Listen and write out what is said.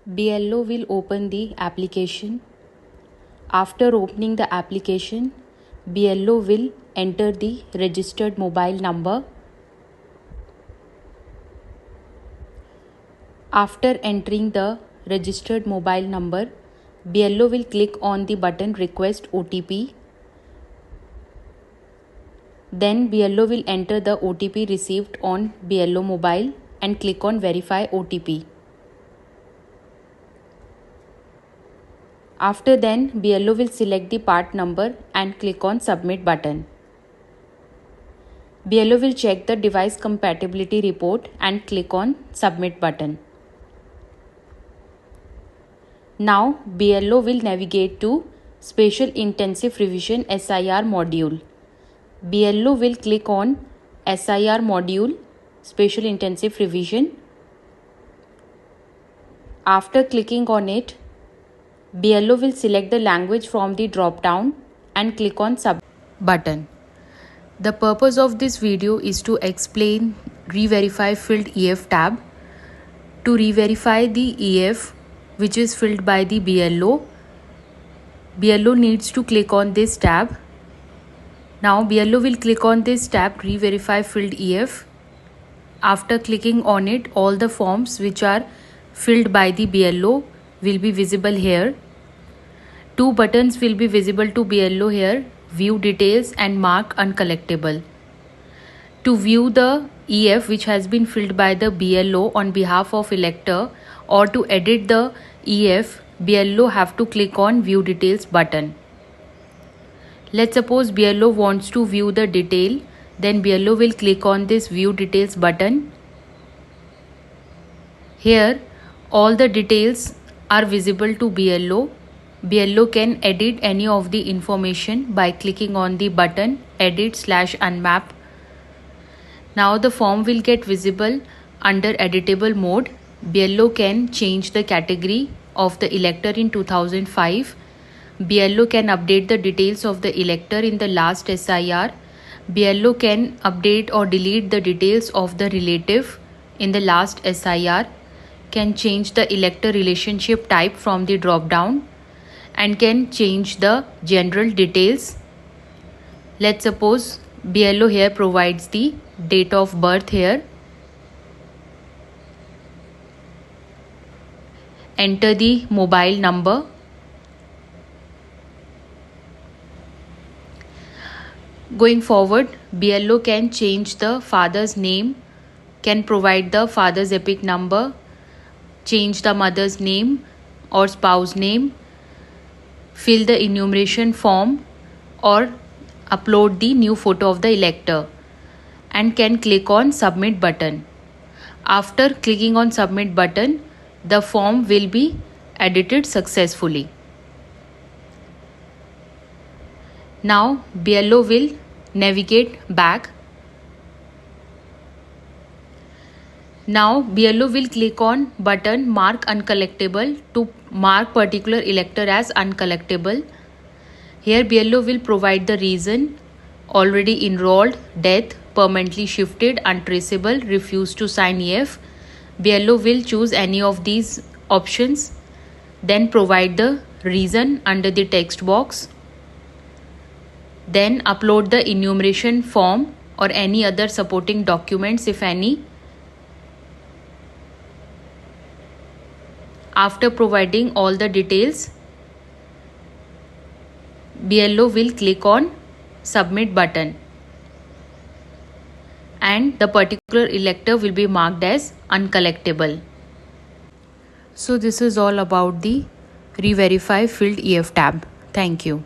BLO will open the application. After opening the application, BLO will enter the registered mobile number. After entering the registered mobile number, BLO will click on the button Request OTP. Then BLO will enter the OTP received on BLO mobile and click on Verify OTP. After then, BLO will select the part number and click on Submit button. BLO will check the device compatibility report and click on Submit button. Now, BLO will navigate to Special Intensive Revision SIR module. BLO will click on SIR module, Special Intensive Revision. After clicking on it, BLO will select the language from the drop-down and click on Submit button. The purpose of this video is to explain Re-Verify Filled EF tab. To re-verify the EF which is filled by the BLO, BLO needs to click on this tab. Now BLO will click on this tab Re-Verify Filled EF. After clicking on it, all the forms which are filled by the BLO will be visible here. Two buttons will be visible to BLO here, View Details and Mark Uncollectible. To view the EF which has been filled by the BLO on behalf of elector or to edit the EF, BLO have to click on View Details button. Let's suppose BLO wants to view the detail, then BLO will click on this View Details button. Here, all the details are visible to BLO. BLO can edit any of the information by clicking on the button Edit/Unmap. Now the form will get visible under editable mode. BLO can change the category of the elector in 2005. BLO can update the details of the elector in the last SIR. BLO can update or delete the details of the relative in the last SIR. Can change the elector relationship type from the drop-down and can change the general details. Let's suppose BLO here provides the date of birth here. Enter the mobile number. Going forward, BLO can change the father's name, can provide the father's EPIC number, change the mother's name or spouse name, fill the enumeration form or upload the new photo of the elector, and can click on Submit button. After clicking on Submit button, the form will be edited successfully. Now BLO will navigate back. Now BLO will click on button Mark Uncollectible to mark particular elector as uncollectible. Here BLO will provide the reason: already enrolled, death, permanently shifted, untraceable, refused to sign EF. BLO will choose any of these options, then provide the reason under the text box. Then upload the enumeration form or any other supporting documents if any. After providing all the details, BLO will click on Submit button and the particular elector will be marked as uncollectible. So this is all about the Re-Verify Filled EF tab. Thank you.